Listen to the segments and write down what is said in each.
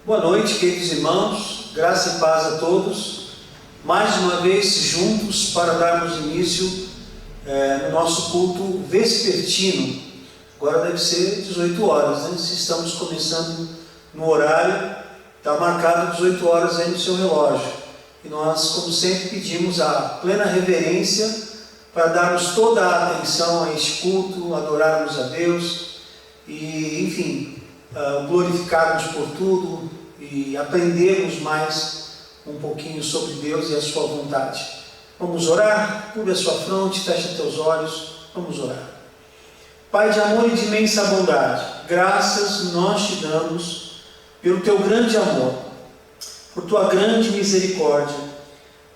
Boa noite, queridos irmãos, graça e paz a todos. Mais uma vez juntos para darmos início no nosso culto vespertino. Agora deve ser 18 horas, né? Se estamos começando no horário, está marcado 18 horas aí no seu relógio. E nós, como sempre, pedimos a plena reverência para darmos toda a atenção a este culto, adorarmos a Deus e, enfim, glorificarmos por tudo e aprendermos mais um pouquinho sobre Deus e a sua vontade. Vamos orar? Curva a sua fronte, fecha teus olhos, vamos orar. Pai de amor e de imensa bondade, graças nós te damos pelo teu grande amor, por tua grande misericórdia.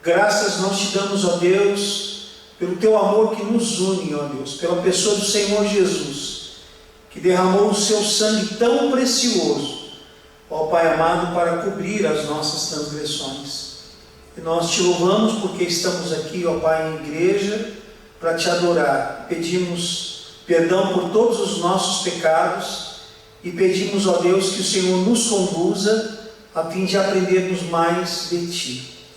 Graças nós te damos, ó Deus, pelo teu amor que nos une, ó Deus, pela pessoa do Senhor Jesus, que derramou o seu sangue tão precioso, ó Pai amado, para cobrir as nossas transgressões. E nós te louvamos porque estamos aqui, ó Pai, em igreja, para te adorar. Pedimos perdão por todos os nossos pecados e pedimos, ó Deus, que o Senhor nos conduza a fim de aprendermos mais de Ti.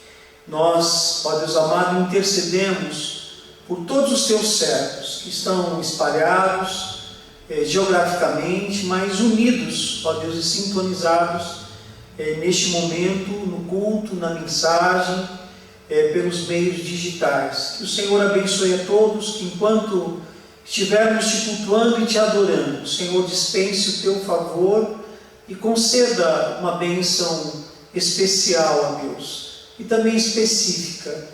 Nós, ó Deus amado, intercedemos por todos os teus servos que estão espalhados geograficamente, mas unidos, ó Deus, e sintonizados neste momento, no culto, na mensagem, pelos meios digitais. Que o Senhor abençoe a todos, que enquanto estivermos te cultuando e te adorando, o Senhor dispense o teu favor e conceda uma bênção especial a Deus, e também específica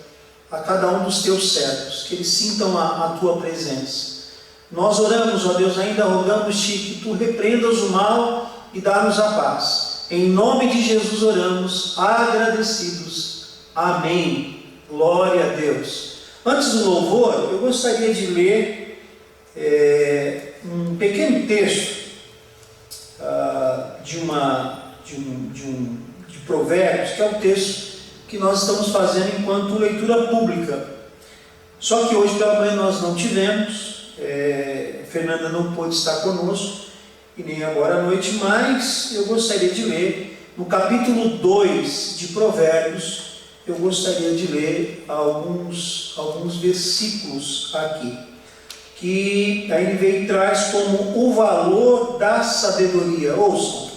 a cada um dos teus servos, que eles sintam a tua presença. Nós oramos, ó Deus, ainda rogamos-te que tu repreendas o mal e dá-nos a paz. Em nome de Jesus oramos, agradecidos. Amém. Glória a Deus. Antes do louvor, eu gostaria de ler um pequeno texto de Provérbios, que é o texto que nós estamos fazendo enquanto leitura pública. Só que hoje pela manhã nós não tivemos. Fernanda não pôde estar conosco e nem agora à noite, mas eu gostaria de ler no capítulo 2 de Provérbios. Eu gostaria de ler alguns versículos aqui, que aí ele vem e traz como o valor da sabedoria. Ouçam: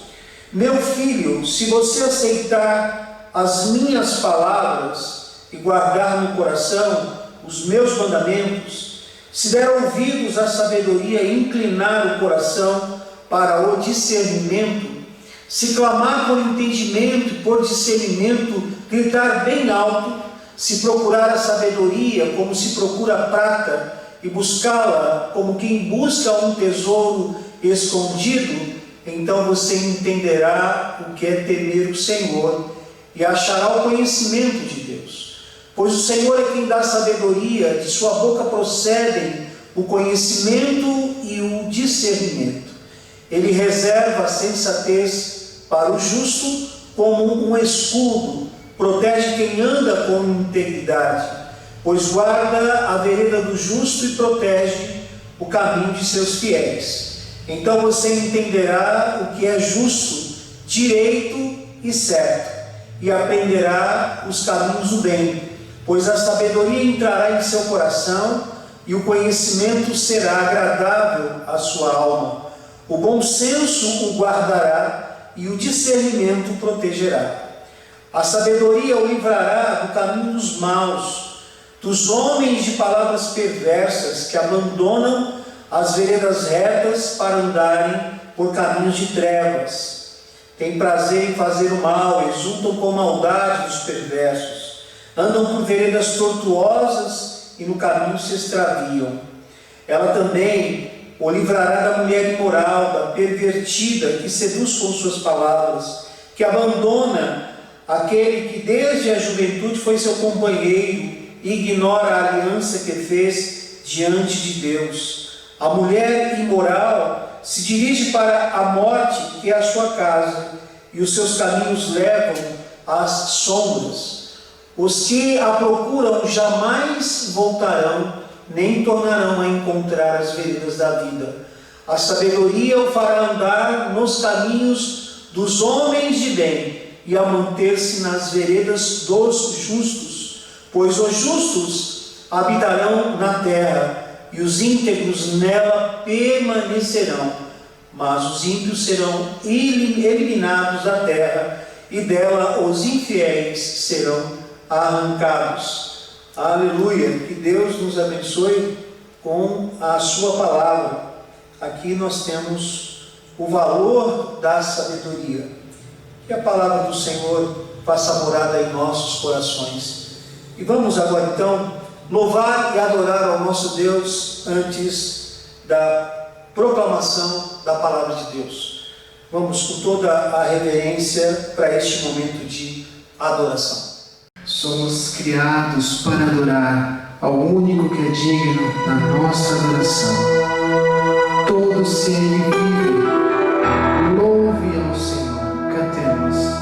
meu filho, se você aceitar as minhas palavras e guardar no coração os meus mandamentos, se der ouvidos à sabedoria e inclinar o coração para o discernimento, se clamar por entendimento e por discernimento, gritar bem alto, se procurar a sabedoria como se procura a prata e buscá-la como quem busca um tesouro escondido, então você entenderá o que é temer o Senhor e achará o conhecimento de Deus. Pois o Senhor é quem dá sabedoria, de sua boca procedem o conhecimento e o discernimento. Ele reserva a sensatez para o justo como um escudo, protege quem anda com integridade, pois guarda a vereda do justo e protege o caminho de seus fiéis. Então você entenderá o que é justo, direito e certo, e aprenderá os caminhos do bem. Pois a sabedoria entrará em seu coração e o conhecimento será agradável à sua alma. O bom senso o guardará e o discernimento o protegerá. A sabedoria o livrará do caminho dos maus, dos homens de palavras perversas que abandonam as veredas retas para andarem por caminhos de trevas. Tem prazer em fazer o mal, exultam com maldade dos perversos. Andam por veredas tortuosas e no caminho se extraviam. Ela também o livrará da mulher imoral, da pervertida, que seduz com suas palavras, que abandona aquele que desde a juventude foi seu companheiro e ignora a aliança que fez diante de Deus. A mulher imoral se dirige para a morte, que é a sua casa, e os seus caminhos levam às sombras. Os que a procuram jamais voltarão, nem tornarão a encontrar as veredas da vida. A sabedoria o fará andar nos caminhos dos homens de bem e a manter-se nas veredas dos justos, pois os justos habitarão na terra e os íntegros nela permanecerão, mas os ímpios serão eliminados da terra e dela os infiéis serão arrancados. Aleluia! Que Deus nos abençoe com a sua palavra. Aqui nós temos o valor da sabedoria. Que a palavra do Senhor faça morada em nossos corações. E vamos agora então louvar e adorar ao nosso Deus antes da proclamação da palavra de Deus. Vamos com toda a reverência para este momento de adoração. Somos criados para adorar ao único que é digno da nossa adoração. Todo ser vive, louve ao Senhor. Cantemos.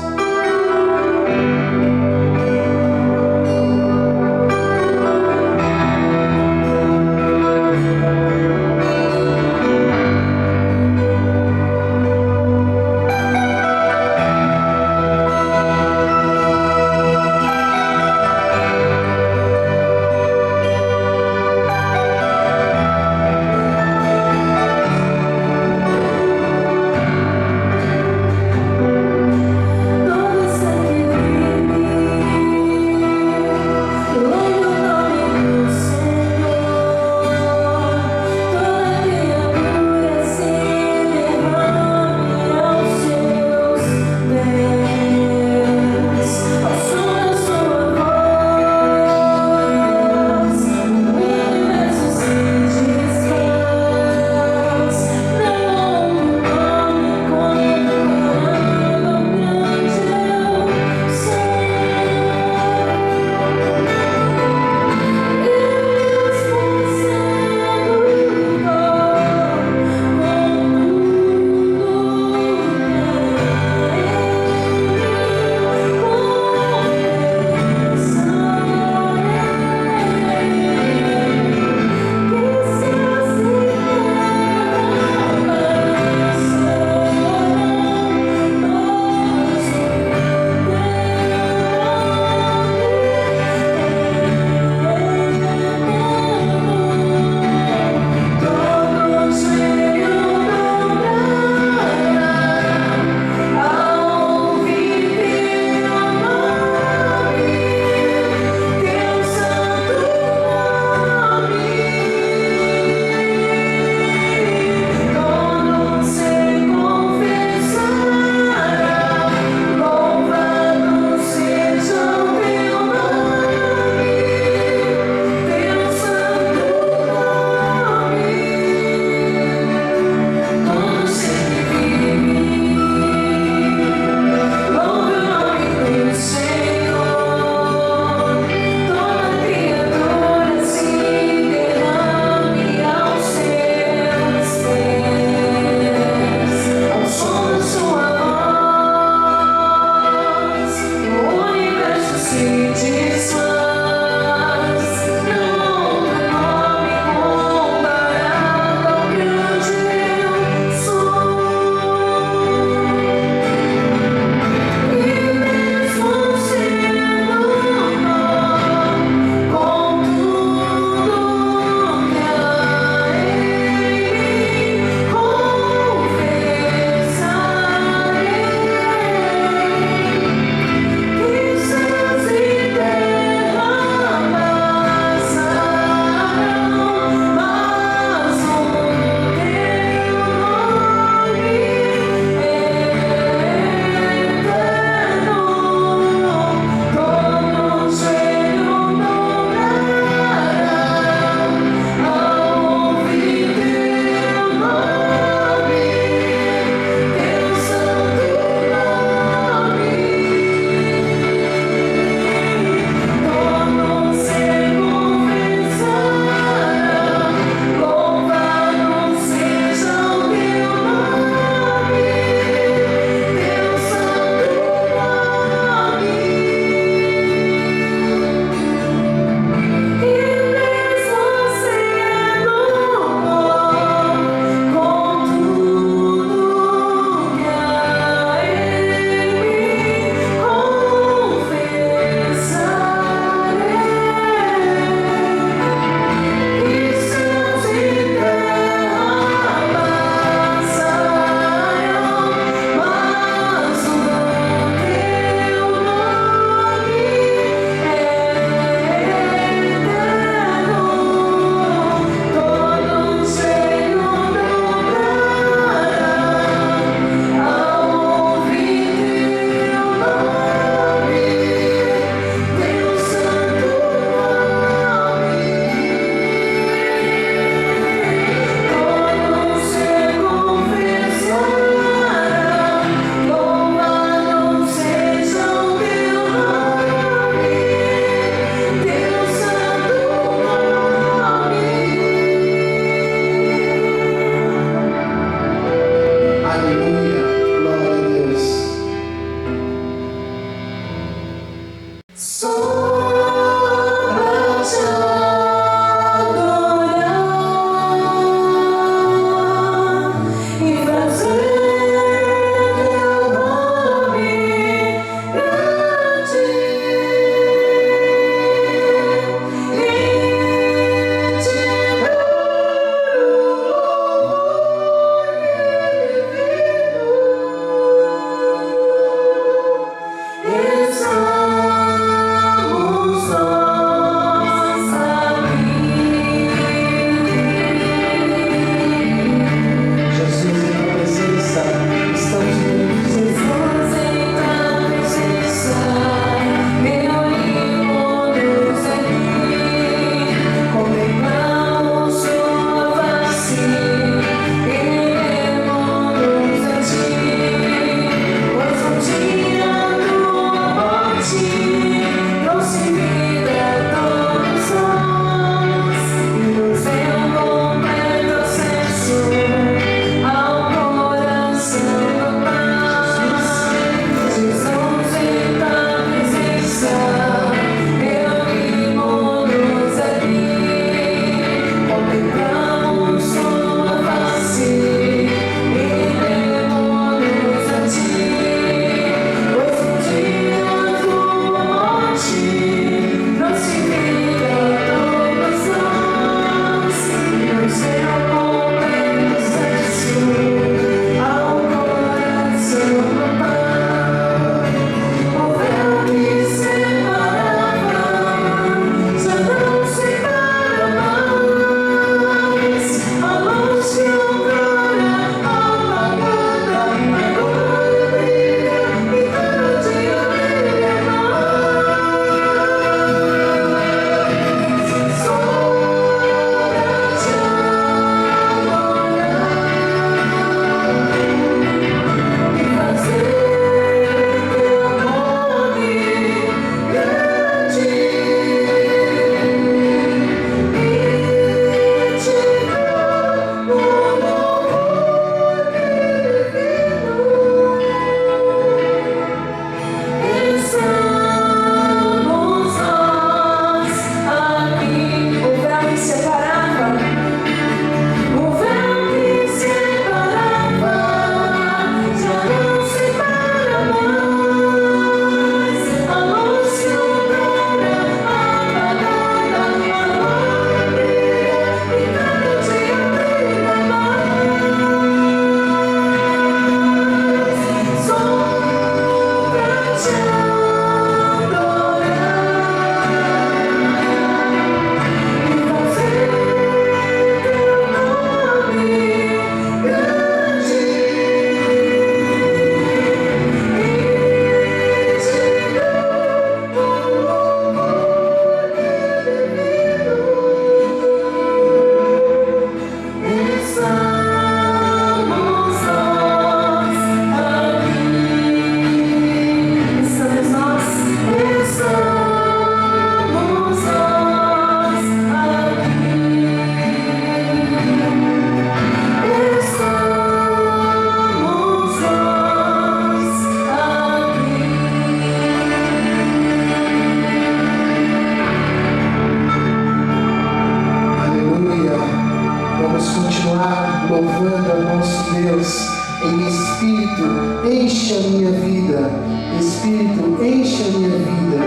Espírito, enche a minha vida,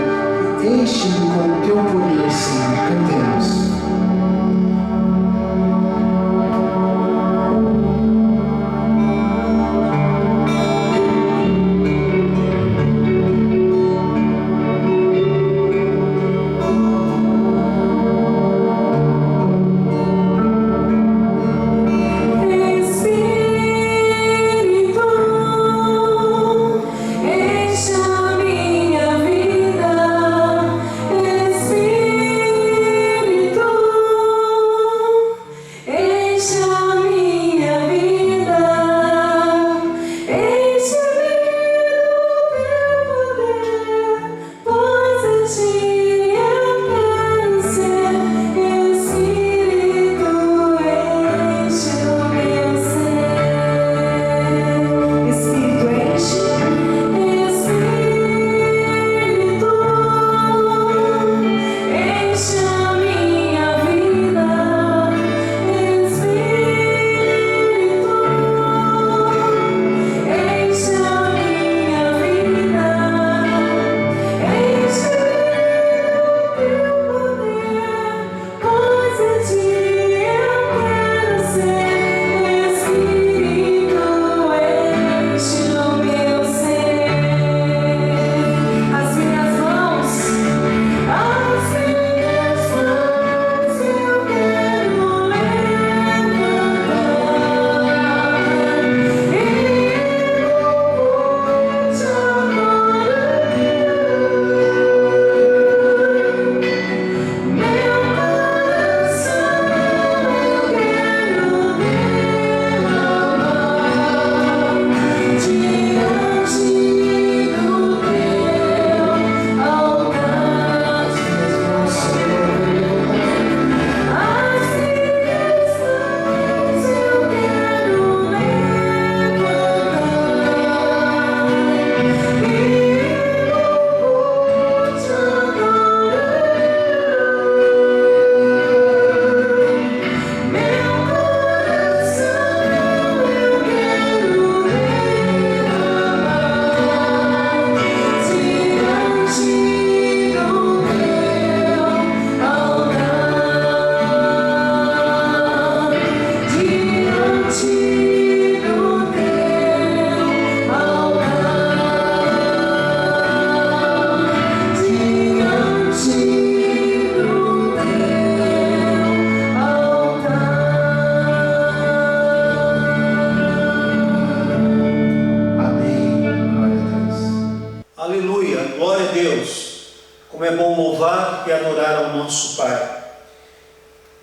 enche-me com o teu poder, Senhor. Cantemos.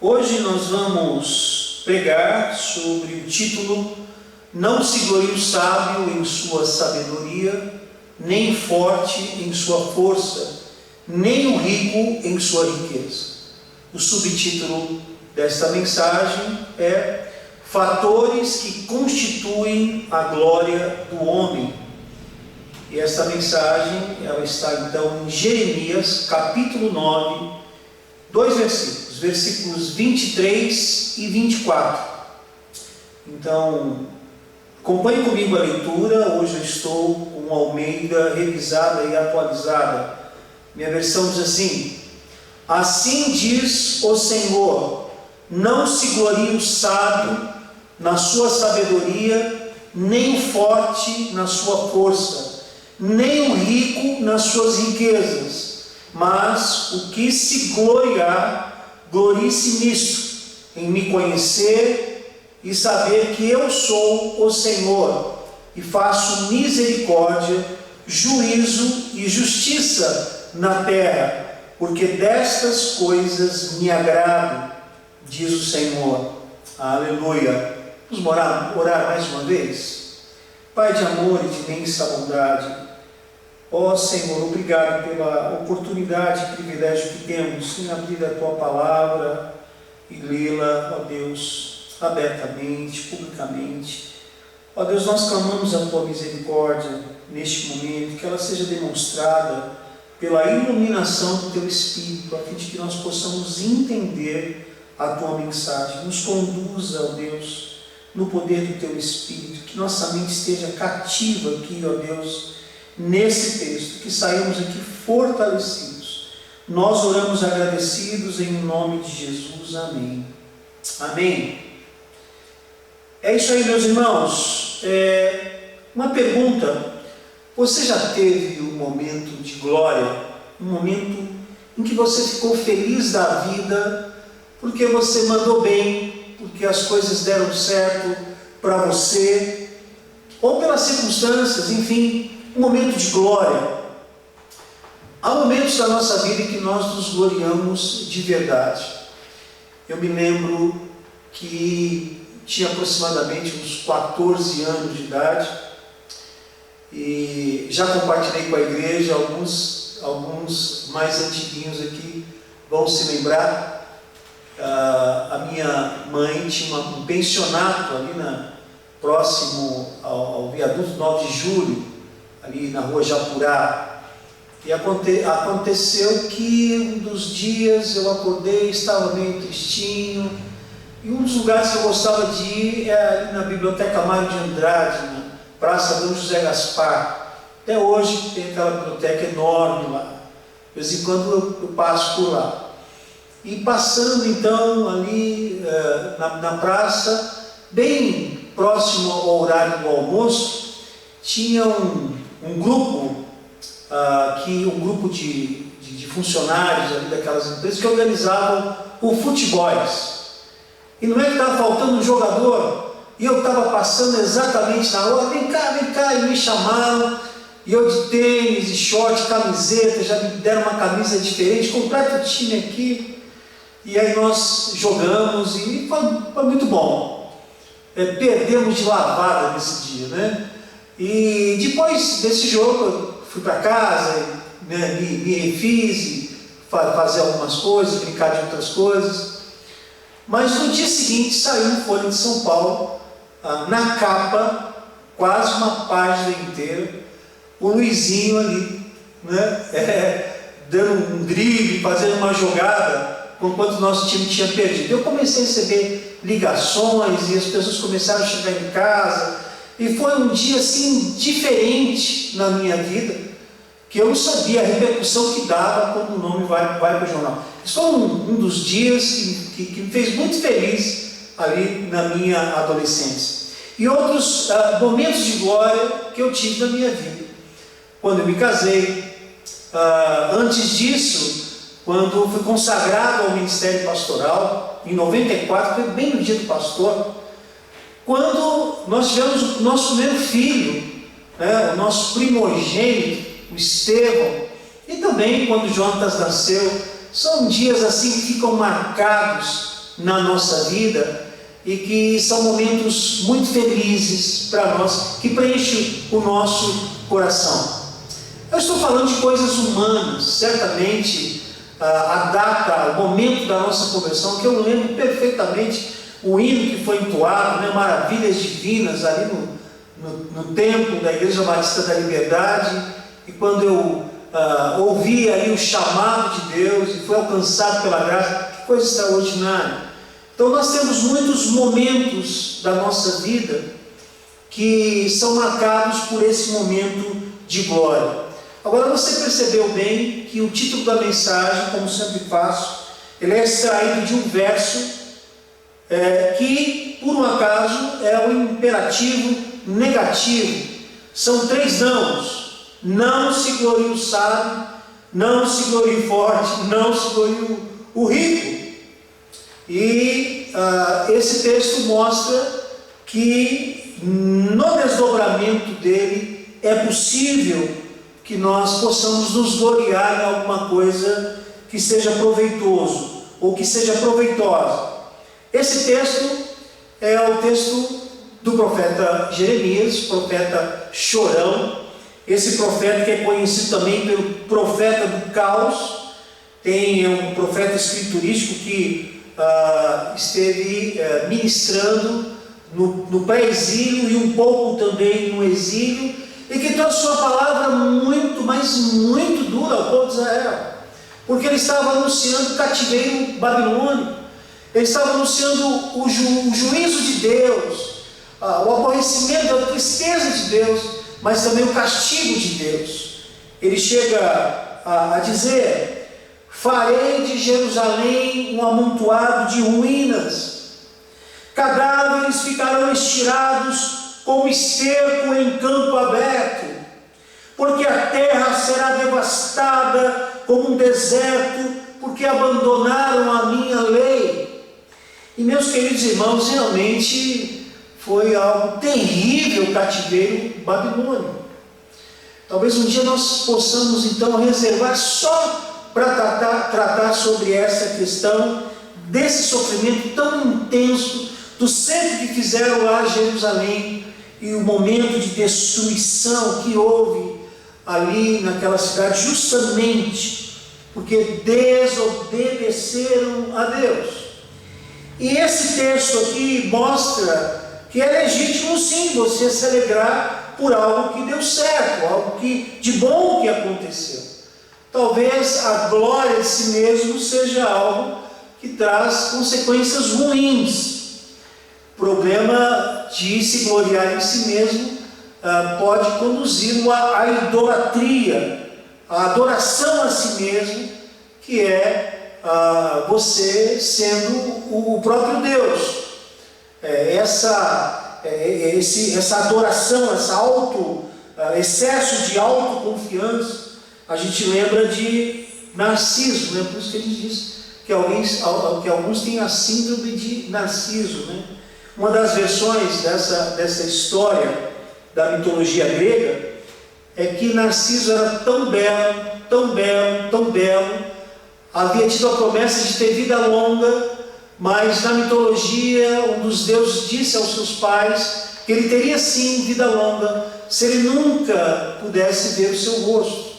Hoje nós vamos pregar sobre o título Não se glorie o sábio em sua sabedoria, nem forte em sua força, nem o rico em sua riqueza. O subtítulo desta mensagem é Fatores que constituem a glória do homem. E esta mensagem ela está então em Jeremias capítulo 9, 2 versículos, versículos 23 e 24. Então, acompanhe comigo a leitura. Hoje eu estou com Almeida revisada e atualizada. Minha versão diz assim: Assim diz o Senhor, não se glorie o sábio na sua sabedoria, nem o forte na sua força, nem o rico nas suas riquezas, mas o que se gloriar, glorie-se nisto, em me conhecer e saber que eu sou o Senhor, e faço misericórdia, juízo e justiça na terra, porque destas coisas me agrado, diz o Senhor. Aleluia. Vamos orar mais uma vez? Pai de amor e de imensa bondade, ó Senhor, obrigado pela oportunidade e privilégio que temos em abrir a Tua Palavra e lê-la, ó Deus, abertamente, publicamente. Ó Deus, nós clamamos a Tua misericórdia neste momento, que ela seja demonstrada pela iluminação do Teu Espírito, a fim de que nós possamos entender a Tua mensagem. Nos conduza, ó Deus, no poder do Teu Espírito, que nossa mente esteja cativa aqui, ó Deus, nesse texto, que saímos aqui fortalecidos. Nós oramos agradecidos em nome de Jesus. Amém. Amém. É isso aí, meus irmãos. Uma pergunta: você já teve um momento de glória, um momento em que você ficou feliz da vida, porque você mandou bem, porque as coisas deram certo para você, ou pelas circunstâncias, enfim, um momento de glória? Há momentos da nossa vida em que nós nos gloriamos de verdade. Eu me lembro que tinha aproximadamente uns 14 anos de idade, e já compartilhei com a igreja, alguns mais antiguinhos aqui vão se lembrar. A minha mãe tinha um pensionato ali próximo ao viaduto 9 de Julho, ali na rua Japurá. E aconteceu que um dos dias eu acordei, estava meio tristinho, e um dos lugares que eu gostava de ir é ali na Biblioteca Mário de Andrade, na Praça Dom José Gaspar. Até hoje tem aquela biblioteca enorme lá. De vez em quando eu passo por lá. E passando então ali na praça, bem próximo ao horário do almoço, tinha um grupo, um grupo de funcionários ali daquelas empresas que organizavam o futebols. E não é que estava faltando um jogador, e eu estava passando exatamente na hora, vem cá, e me chamaram, e eu de tênis, de short, camiseta, já me deram uma camisa diferente, completa o time aqui, e aí nós jogamos, e foi muito bom. Perdemos de lavada nesse dia, né? E depois desse jogo, eu fui para casa, né, me refiz, fazer algumas coisas, brincar de outras coisas. Mas no dia seguinte saiu no Folha de São Paulo, na capa, quase uma página inteira, o Luizinho ali, né, dando um drible, fazendo uma jogada, enquanto o nosso time tinha perdido. Eu comecei a receber ligações e as pessoas começaram a chegar em casa, e foi um dia assim diferente na minha vida, que eu não sabia a repercussão que dava quando o nome vai para o jornal. Isso foi um dos dias que me fez muito feliz ali na minha adolescência. E outros momentos de glória que eu tive na minha vida. Quando eu me casei, antes disso, quando eu fui consagrado ao ministério pastoral, em 94, foi bem no dia do pastor, quando nós tivemos o nosso primeiro filho, né, o nosso primogênito, o Estevão, e também quando Jonatas nasceu. São dias assim que ficam marcados na nossa vida e que são momentos muito felizes para nós, que preenchem o nosso coração. Eu estou falando de coisas humanas, certamente a data, o momento da nossa conversão, que eu lembro perfeitamente o hino que foi entoado, né, Maravilhas Divinas, ali no templo da Igreja Batista da Liberdade, e quando eu ouvi ali o chamado de Deus e foi alcançado pela graça, que coisa extraordinária. Então nós temos muitos momentos da nossa vida que são marcados por esse momento de glória. Agora você percebeu bem que o título da mensagem, como sempre faço, ele é extraído de um verso que, por um acaso, é o imperativo negativo. São 3 nãos. Não se glorie o sábio, não se glorie o forte, não se glorie o rico. E esse texto mostra que no desdobramento dele é possível que nós possamos nos gloriar em alguma coisa que seja proveitoso ou que seja proveitosa. Esse texto é o texto do profeta Jeremias, profeta chorão. Esse profeta que é conhecido também pelo profeta do caos, tem um profeta escriturístico que esteve ministrando no pré-exílio e um pouco também no exílio, e que trouxe uma palavra muito, mas muito dura ao povo de Israel, porque ele estava anunciando o cativeiro babilônico, ele estava anunciando o juízo de Deus, o aborrecimento, a tristeza de Deus, mas também o castigo de Deus. Ele chega a dizer: farei de Jerusalém um amontoado de ruínas, cadáveres ficarão estirados como esterco em campo aberto, porque a terra será devastada como um deserto, porque abandonaram a minha lei. E, meus queridos irmãos, realmente foi algo terrível o cativeiro babilônico. Talvez um dia nós possamos então reservar só para tratar sobre essa questão desse sofrimento tão intenso do cerco que fizeram lá a Jerusalém e o momento de destruição que houve ali naquela cidade, justamente porque desobedeceram a Deus. E esse texto aqui mostra que é legítimo sim você se alegrar por algo que deu certo, algo de bom que aconteceu. Talvez a glória de si mesmo seja algo que traz consequências ruins. O problema de se gloriar em si mesmo pode conduzi-lo à idolatria, à adoração a si mesmo, que é você sendo o próprio Deus. Essa adoração, excesso de autoconfiança, a gente lembra de Narciso, né? Por isso que ele diz que alguns têm a síndrome de Narciso, né? Uma das versões dessa história da mitologia grega é que Narciso era tão belo, tão belo, tão belo, havia tido a promessa de ter vida longa, mas na mitologia um dos deuses disse aos seus pais que ele teria sim vida longa se ele nunca pudesse ver o seu rosto.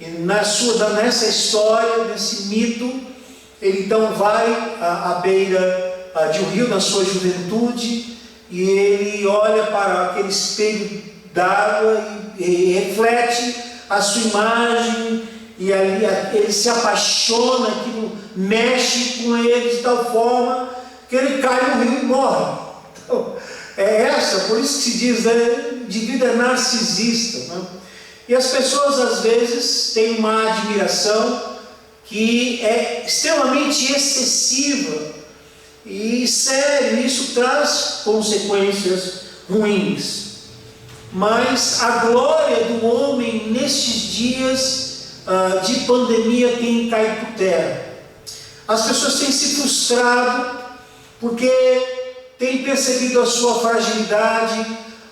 E nessa história, nesse mito, ele então vai à beira de um rio na sua juventude, e ele olha para aquele espelho d'água e reflete a sua imagem, e ali ele se apaixona, aquilo mexe com ele de tal forma que ele cai no rio e morre. Então, por isso que se diz, né, de vida narcisista, né? E as pessoas às vezes têm uma admiração que é extremamente excessiva, e sério, isso traz consequências ruins. Mas a glória do homem nestes dias de pandemia tem caído por terra. As pessoas têm se frustrado porque têm percebido a sua fragilidade,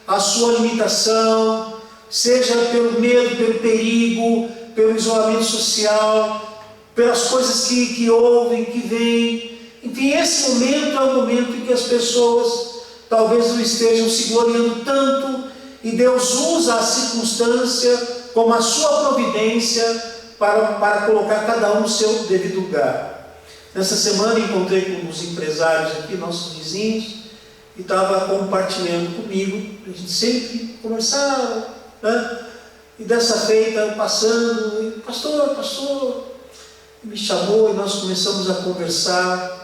a sua limitação, seja pelo medo, pelo perigo, pelo isolamento social, pelas coisas que ouvem, que veem. Enfim, esse momento é o momento em que as pessoas talvez não estejam se gloriando tanto, e Deus usa a circunstância como a sua providência para colocar cada um no seu devido lugar. Nessa semana encontrei com uns empresários aqui, nossos vizinhos, e estava compartilhando comigo, a gente sempre conversava, né? E dessa feita, passando, pastor, me chamou e nós começamos a conversar.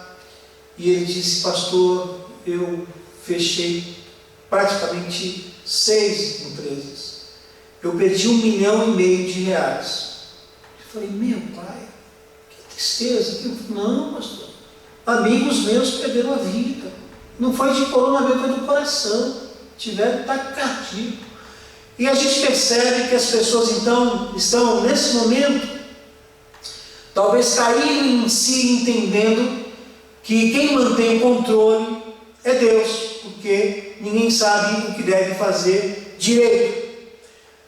E ele disse: pastor, eu fechei praticamente 6 empresas. Eu perdi R$1,5 milhão de reais. Eu falei: meu pai, que tristeza. Não, pastor. Amigos meus perderam a vida. Não foi de coronavírus, foi do coração. Tiveram ataque cardíaco. E a gente percebe que as pessoas então estão nesse momento, talvez caindo em si, entendendo que quem mantém o controle é Deus, porque ninguém sabe o que deve fazer direito.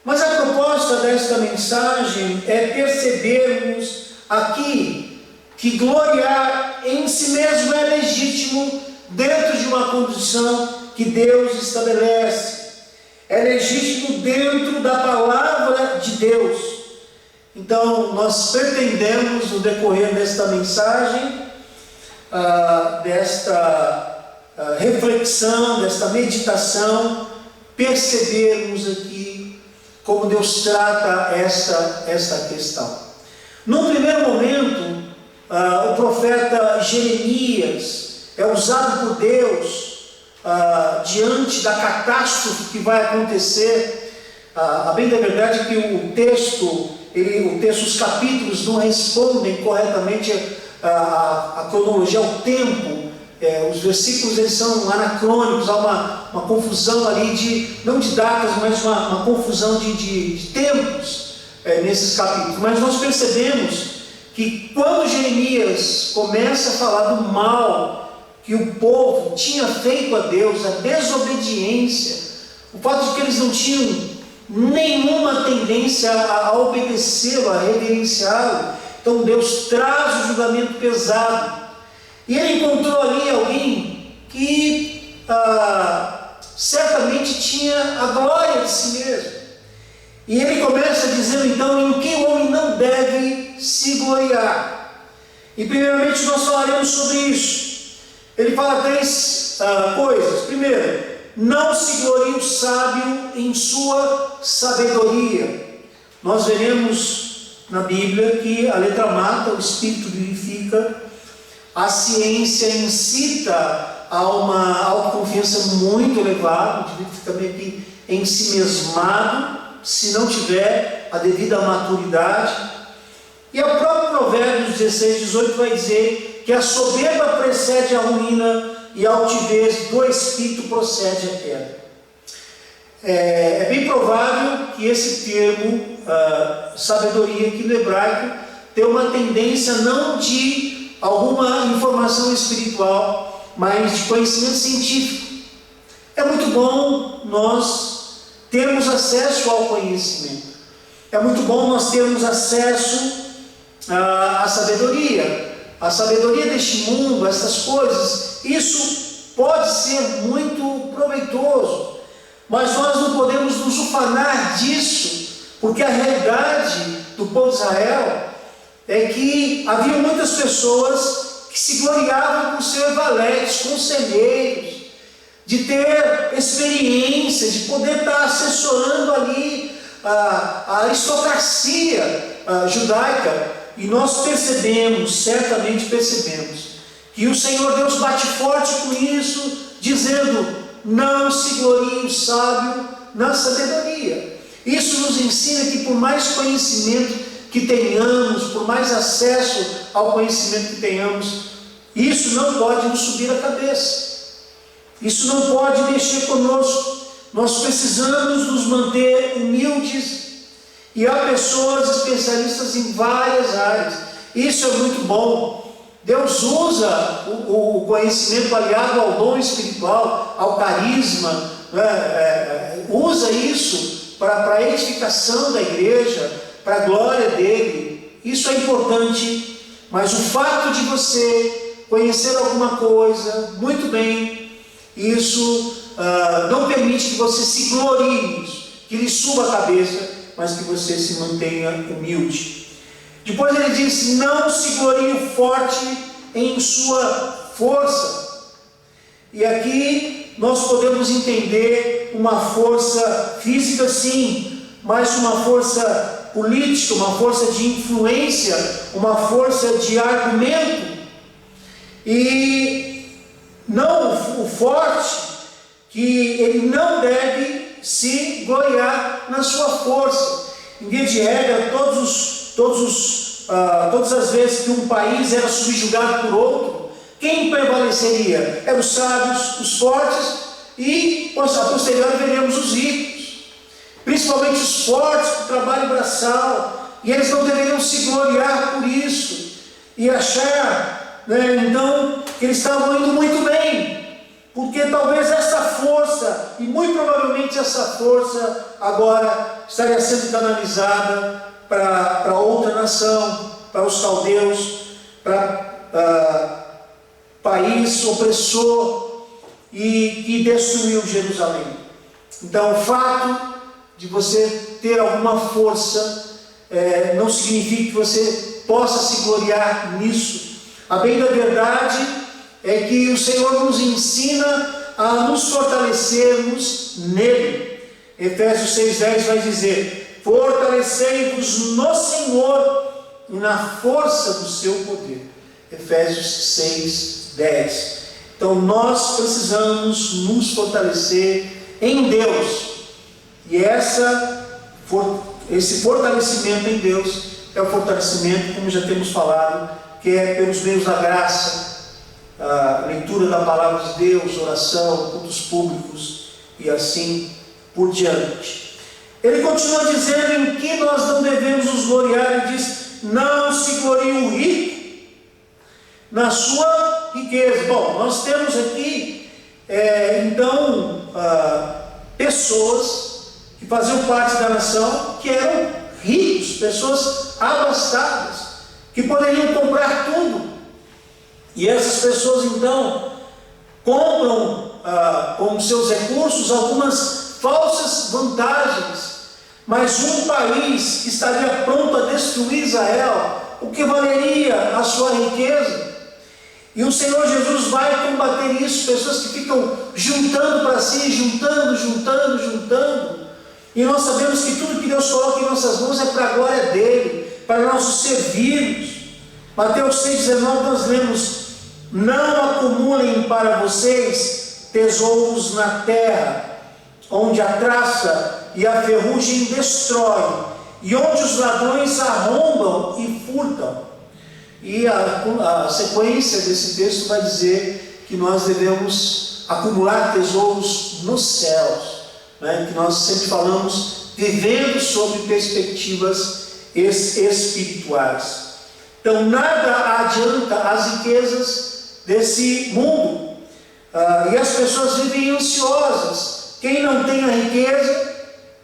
Mas a proposta desta mensagem é percebermos aqui que gloriar em si mesmo é legítimo dentro de uma condição que Deus estabelece. É legítimo dentro da palavra de Deus. Então, nós pretendemos, no decorrer desta mensagem, desta reflexão, desta meditação, percebermos aqui como Deus trata esta questão. Num primeiro momento, o profeta Jeremias é usado por Deus diante da catástrofe que vai acontecer A bem da verdade é que o texto, os capítulos não respondem corretamente a cronologia, ao tempo. Os versículos eles são anacrônicos, há uma confusão ali, não de datas, mas uma confusão de tempos nesses capítulos. Mas nós percebemos que quando Jeremias começa a falar do mal que o povo tinha feito a Deus, a desobediência, o fato de que eles não tinham nenhuma tendência a obedecê-lo, a reverenciá-lo, então Deus traz o julgamento pesado. E ele encontrou ali alguém que certamente tinha a glória de si mesmo. E ele começa dizendo então em que o homem não deve se gloriar. E primeiramente nós falaremos sobre isso. Ele fala 3 coisas. Primeiro, não se glorie o sábio em sua sabedoria. Nós veremos na Bíblia que a letra mata, o espírito vivifica. A ciência incita a uma autoconfiança muito elevada, o indivíduo fica meio que ensimesmado, se não tiver a devida maturidade. E o próprio Provérbios 16:18 vai dizer que a soberba precede a ruína e a altivez do espírito procede a queda. É bem provável que esse termo, sabedoria, aqui no hebraico, tem uma tendência não de alguma informação espiritual, mas de conhecimento científico. É muito bom nós termos acesso ao conhecimento. É muito bom nós termos acesso à sabedoria. A sabedoria deste mundo, essas coisas, isso pode ser muito proveitoso, mas nós não podemos nos ufanar disso, porque a realidade do povo de Israel é que havia muitas pessoas que se gloriavam por ser valetes, conselheiros, de ter experiência, de poder estar assessorando ali a aristocracia judaica. E nós percebemos, certamente percebemos, que o Senhor Deus bate forte com isso, dizendo: não se glorie o sábio na sabedoria. Isso nos ensina que por mais conhecimento que tenhamos, por mais acesso ao conhecimento que tenhamos, isso não pode nos subir a cabeça. Isso não pode mexer conosco. Nós precisamos nos manter humildes. E há pessoas especialistas em várias áreas. Isso é muito bom. Deus usa o conhecimento aliado ao dom espiritual, ao carisma, usa isso para a edificação da igreja, para a glória dele. Isso é importante, mas o fato de você conhecer alguma coisa muito bem, isso não permite que você se glorie nisso, que lhe suba a cabeça, mas que você se mantenha humilde. Depois ele diz: não se glorie o forte em sua força. E aqui nós podemos entender uma força física, sim, mas uma força política, uma força de influência, uma força de argumento. E não o forte, que ele não deve se gloriar na sua força. Em via de regra, todas as vezes que um país era subjugado por outro, quem prevaleceria? Eram os sábios, os fortes, e a posteriori veremos os ricos, principalmente os fortes com trabalho braçal, e eles não deveriam se gloriar por isso e achar, então, que eles estavam indo muito bem, porque talvez essa força, e muito provavelmente essa força agora estaria sendo canalizada para outra nação, para os caldeus, para país opressor e que destruiu Jerusalém. Então, o fato de você ter alguma força não significa que você possa se gloriar nisso. A bem da verdade é que o Senhor nos ensina a nos fortalecermos nele. Efésios 6:10 vai dizer: fortalecei-vos no Senhor e na força do seu poder. Efésios 6:10. Então nós precisamos nos fortalecer em Deus. E essa esse fortalecimento em Deus é o fortalecimento, como já temos falado, que é pelos meios da graça, a leitura da palavra de Deus, oração, cultos públicos e assim por diante. Ele continua dizendo em que nós não devemos nos gloriar. Ele diz: não se glorie o rico na sua riqueza. Bom, nós temos aqui pessoas que faziam parte da nação que eram ricos, pessoas abastadas, que poderiam comprar tudo. E essas pessoas então compram com seus recursos algumas falsas vantagens. Mas um país que estaria pronto a destruir Israel, o que valeria a sua riqueza? E o Senhor Jesus vai combater isso, pessoas que ficam juntando para si, juntando. E nós sabemos que tudo que Deus coloca em nossas mãos é para a glória dele, para nós o servirmos. Mateus 6,19 nós lemos: não acumulem para vocês tesouros na terra, onde a traça e a ferrugem destrói, e onde os ladrões arrombam e furtam. E a sequência desse texto vai dizer que nós devemos acumular tesouros nos céus, né? Que nós sempre falamos, vivendo sobre perspectivas espirituais. Então nada adianta as riquezas desse mundo, e as pessoas vivem ansiosas. Quem não tem a riqueza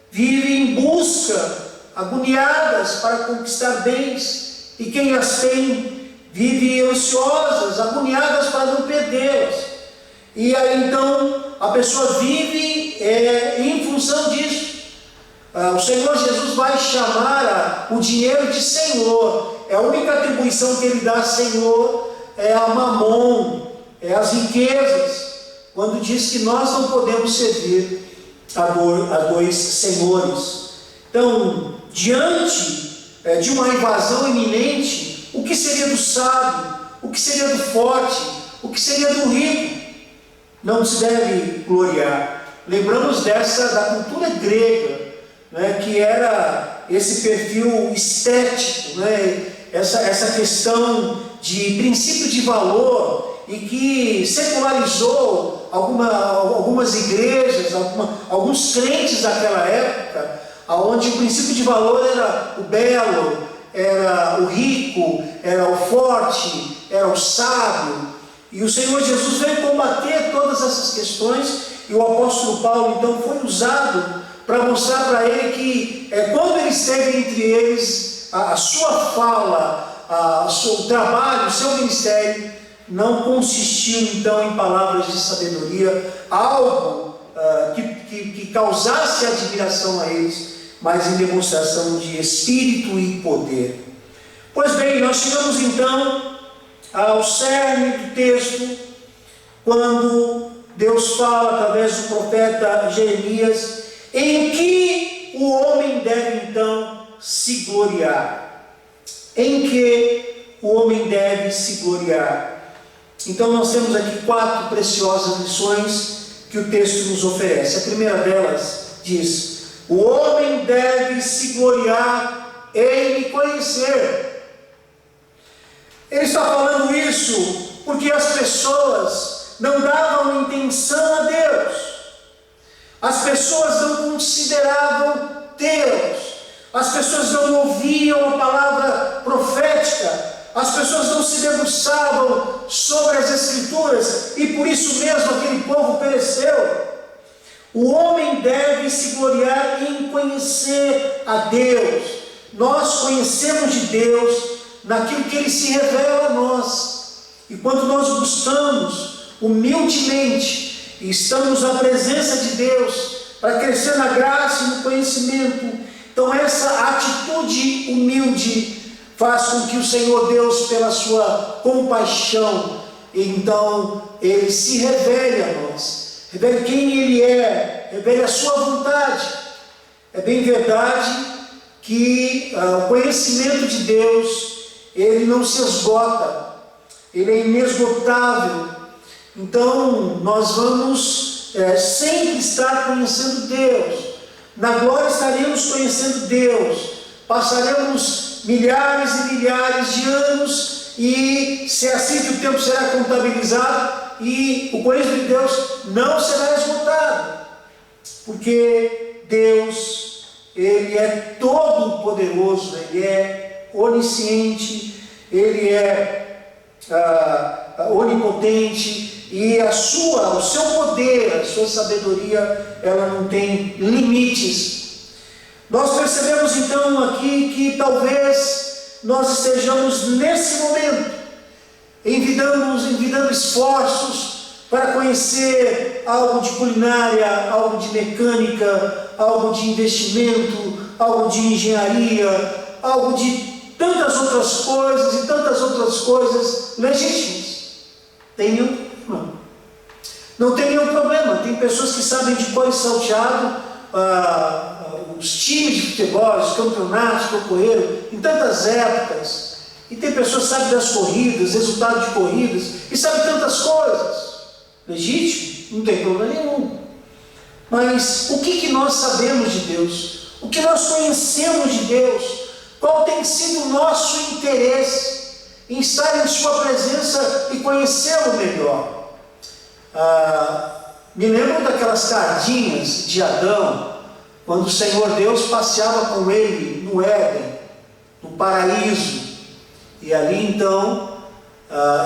vive em busca, agoniadas para conquistar bens, e quem as tem vive ansiosas, agoniadas para não perdê-las. E aí então a pessoa vive em função disso. O Senhor Jesus vai chamar o dinheiro de Senhor. É a única atribuição que ele dá a Senhor, é a mamon, é as riquezas, quando diz que nós não podemos servir a dois senhores. Então, diante de uma invasão iminente, o que seria do sábio, o que seria do forte, o que seria do rico? Não se deve gloriar. Lembramos da cultura grega, né, que era esse perfil estético, né, essa questão de princípio de valor, e que secularizou algumas igrejas, alguns crentes daquela época, onde o princípio de valor era o belo, era o rico, era o forte, era o sábio. E o Senhor Jesus veio combater todas essas questões, e o apóstolo Paulo então foi usado para mostrar para ele que quando ele esteve entre eles, a sua fala, o seu trabalho, o seu ministério não consistiu então em palavras de sabedoria, algo que causasse admiração a eles, mas em demonstração de espírito e poder. Pois bem, nós chegamos então ao cerne do texto, quando Deus fala através do profeta Jeremias, em que o homem deve então se gloriar. Em que o homem deve se gloriar. Então nós temos aqui 4 preciosas lições que o texto nos oferece. A primeira delas diz: o homem deve se gloriar em me conhecer. Ele está falando isso porque as pessoas não davam intenção a Deus. As pessoas não consideravam Deus. As pessoas não ouviam a palavra profética. As pessoas não se debruçavam sobre as Escrituras, e por isso mesmo aquele povo pereceu. O homem deve se gloriar em conhecer a Deus. Nós conhecemos de Deus naquilo que Ele se revela a nós. E quando nós buscamos humildemente e estamos na presença de Deus para crescer na graça e no conhecimento, então essa atitude humilde faz com que o Senhor Deus, pela sua compaixão, então Ele se revele a nós, revele quem Ele é, revele a sua vontade. É bem verdade que o conhecimento de Deus, ele não se esgota, ele é inesgotável. Então nós vamos sempre estar conhecendo Deus, Na glória estaremos conhecendo Deus, passaremos milhares e milhares de anos, e se é assim que o tempo será contabilizado, e o conhecimento de Deus não será esgotado, porque Deus, Ele é todo poderoso, Ele é onisciente, Ele é onipotente, e o seu poder, a sua sabedoria, ela não tem limites. Nós percebemos então aqui que talvez nós estejamos nesse momento envidando esforços para conhecer algo de culinária, algo de mecânica, algo de investimento, algo de engenharia, algo de tantas outras coisas e tantas outras coisas legítimas. Tem nenhum problema. Não tem nenhum problema. Tem pessoas que sabem de cor e salteado os times de futebol, os campeonatos que ocorreram em tantas épocas. E tem pessoas que sabem das corridas, resultados de corridas, e sabem tantas coisas. Legítimo? Não tem problema nenhum. Mas o que nós sabemos de Deus? O que nós conhecemos de Deus? Qual tem sido o nosso interesse em estar em sua presença e conhecê-lo melhor? Me lembro daquelas sardinhas de Adão, quando o Senhor Deus passeava com ele no Éden, no paraíso, e ali então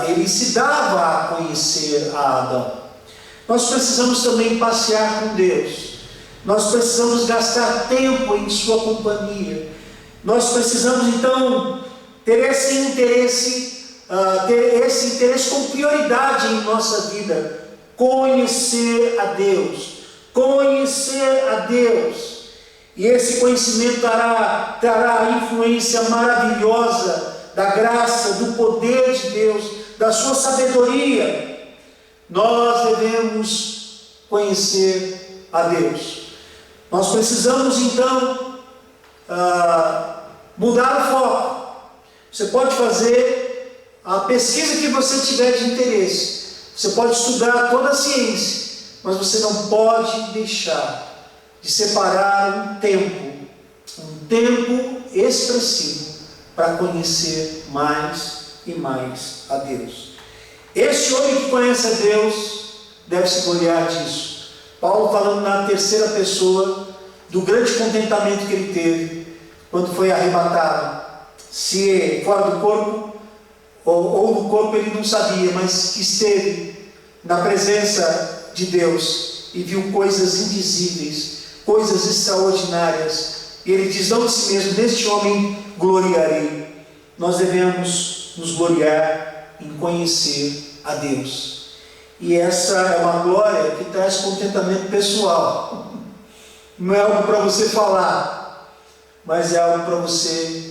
ele se dava a conhecer a Adão. Nós precisamos também passear com Deus, nós precisamos gastar tempo em sua companhia, nós precisamos então ter esse interesse com prioridade em nossa vida. Conhecer a Deus, e esse conhecimento trará a influência maravilhosa da graça, do poder de Deus, da sua sabedoria. Nós devemos conhecer a Deus. Nós precisamos então mudar o foco. Você pode fazer a pesquisa que você tiver de interesse. Você pode estudar toda a ciência, mas você não pode deixar de separar um tempo expressivo para conhecer mais e mais a Deus. Este homem que conhece a Deus deve se gloriar disso. Paulo falando na terceira pessoa do grande contentamento que ele teve quando foi arrebatado, se fora do corpo ou no corpo ele não sabia, mas que esteve na presença de Deus e viu coisas indizíveis, coisas extraordinárias, e ele diz não de si mesmo: neste homem gloriarei. Nós devemos nos gloriar em conhecer a Deus, e essa é uma glória que traz contentamento pessoal. Não é algo para você falar, mas é algo para você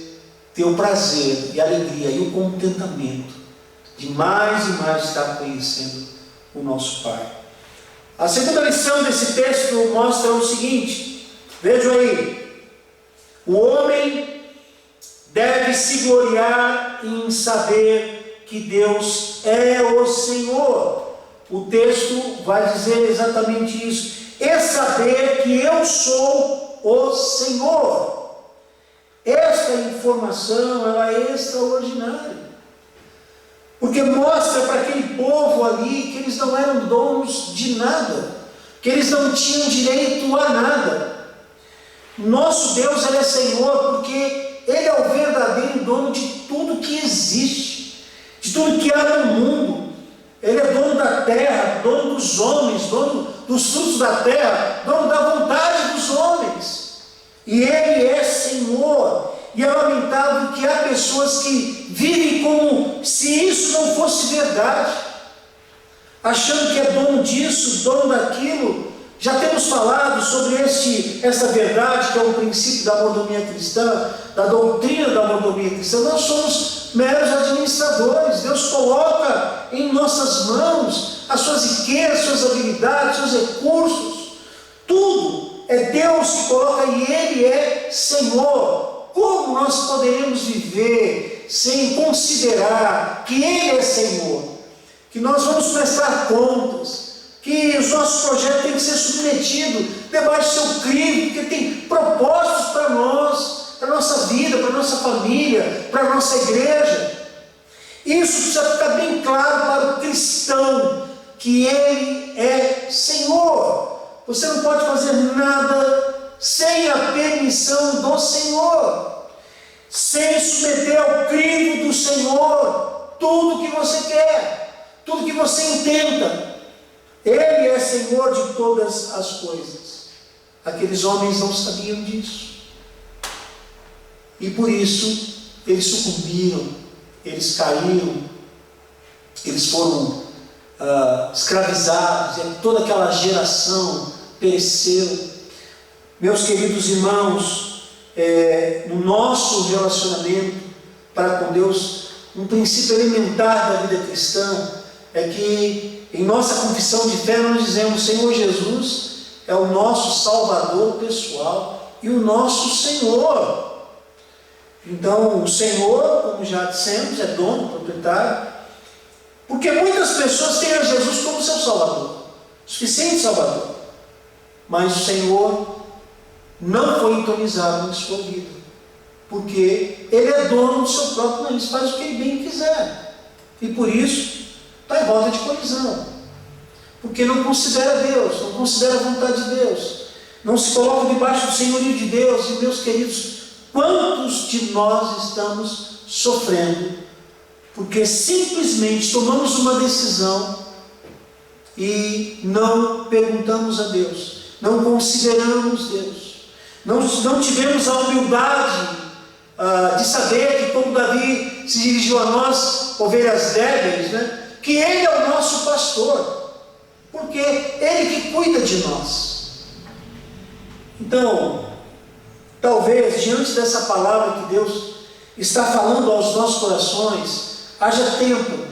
ter o prazer e a alegria e o contentamento de mais e mais estar conhecendo o nosso Pai. A segunda lição desse texto mostra o seguinte: vejam aí, o homem deve se gloriar em saber que Deus é o Senhor. O texto vai dizer exatamente isso: e saber que eu sou o Senhor. Esta informação ela é extraordinária, porque mostra para aquele povo ali que eles não eram donos de nada, que eles não tinham direito a nada. Nosso Deus ele é Senhor porque Ele é o verdadeiro dono de tudo que existe, de tudo que há no mundo. Ele é dono da terra, dono dos homens, dono dos frutos da terra, dono da vontade dos homens. E Ele é Senhor. E é lamentável que há pessoas que vivem como se isso não fosse verdade, achando que é dono disso, dono daquilo. Já temos falado sobre essa verdade, que é o princípio da mordomia cristã, da doutrina da mordomia cristã. Nós somos meros administradores. Deus coloca em nossas mãos as suas riquezas, suas habilidades, seus recursos, tudo. É Deus que coloca e Ele é Senhor. Como nós poderemos viver sem considerar que Ele é Senhor? Que nós vamos prestar contas, que os nossos projetos têm que ser submetidos debaixo do seu crivo, porque tem propósitos para nós, para a nossa vida, para a nossa família, para a nossa igreja. Isso precisa ficar bem claro para o cristão, que Ele é Senhor. Você não pode fazer nada sem a permissão do Senhor, sem submeter ao crivo do Senhor tudo que você quer, tudo que você intenta. Ele é Senhor de todas as coisas. Aqueles homens não sabiam disso, e por isso eles sucumbiram, eles caíram, eles foram escravizados, e toda aquela geração pereceu. Meus queridos irmãos, no nosso relacionamento para com Deus, um princípio elementar da vida cristã é que em nossa confissão de fé nós dizemos: Senhor Jesus é o nosso Salvador pessoal e o nosso Senhor. Então o Senhor, como já dissemos, é dono, proprietário, porque muitas pessoas têm a Jesus como seu Salvador, suficiente Salvador, mas o Senhor não foi entronizado na sua vida, porque Ele é dono do seu próprio nariz, faz o que Ele bem quiser, e por isso está em rota de colisão, porque não considera Deus, não considera a vontade de Deus, não se coloca debaixo do senhorio de Deus. E meus queridos, quantos de nós estamos sofrendo porque simplesmente tomamos uma decisão e não perguntamos a Deus, não consideramos Deus, não tivemos a humildade de saber que, como Davi se dirigiu a nós, ovelhas débeis, que Ele é o nosso pastor, porque Ele que cuida de nós. Então, talvez diante dessa palavra que Deus está falando aos nossos corações, haja tempo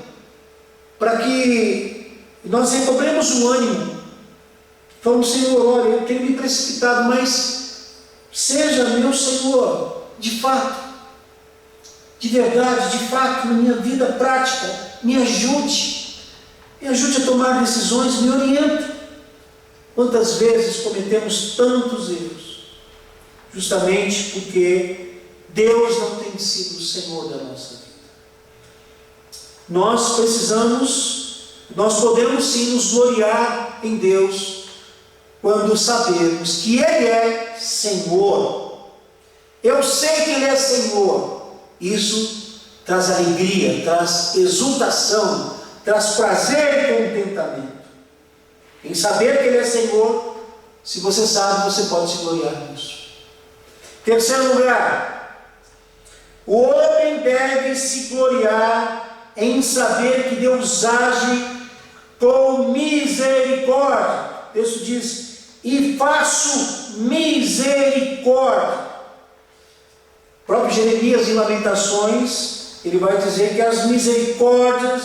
para que nós recobremos o ânimo. Falamos: Senhor, olha, eu tenho me precipitado, mas seja meu Senhor, de fato, de verdade, de fato, na minha vida prática, me ajude a tomar decisões, me oriente. Quantas vezes cometemos tantos erros, justamente porque Deus não tem sido o Senhor da nossa vida. Nós podemos sim nos gloriar em Deus, quando sabemos que Ele é Senhor. Eu sei que Ele é Senhor. Isso traz alegria, traz exultação, traz prazer e contentamento. Em saber que Ele é Senhor, se você sabe, você pode se gloriar nisso. Terceiro lugar, o homem deve se gloriar em saber que Deus age com misericórdia. O texto diz: e faço misericórdia. O próprio Jeremias, em Lamentações, ele vai dizer que as misericórdias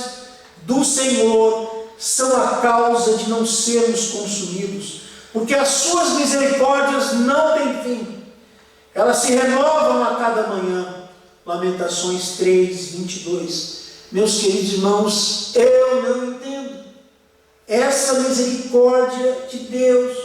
do Senhor são a causa de não sermos consumidos, porque as suas misericórdias não têm fim, elas se renovam a cada manhã. Lamentações 3:22. Meus queridos irmãos, eu não entendo essa misericórdia de Deus.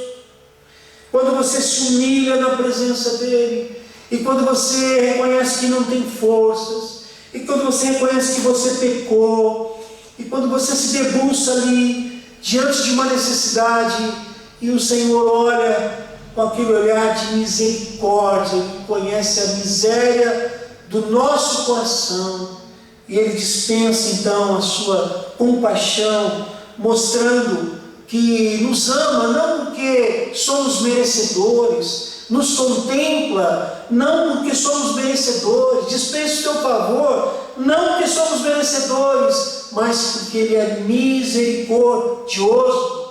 Quando você se humilha na presença dEle, e quando você reconhece que não tem forças, e quando você reconhece que você pecou, e quando você se debruça ali diante de uma necessidade, e o Senhor olha com aquele olhar de misericórdia, Ele conhece a miséria do nosso coração, e Ele dispensa então a sua compaixão, mostrando que nos ama não porque somos merecedores, nos contempla não porque somos merecedores, dispensa o teu favor não porque somos merecedores, mas porque Ele é misericordioso.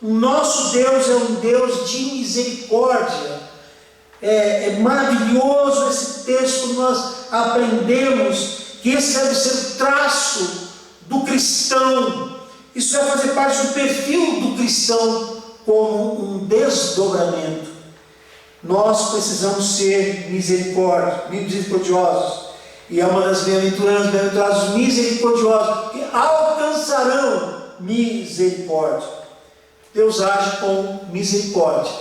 O nosso Deus é um Deus de misericórdia. É maravilhoso esse texto, quando nós aprendemos que esse deve ser o traço do cristão. Isso vai fazer parte do perfil do cristão como um desdobramento. Nós precisamos ser misericordiosos. E é uma das bem-aventuranças, misericordiosos, que alcançarão misericórdia. Deus age com misericórdia.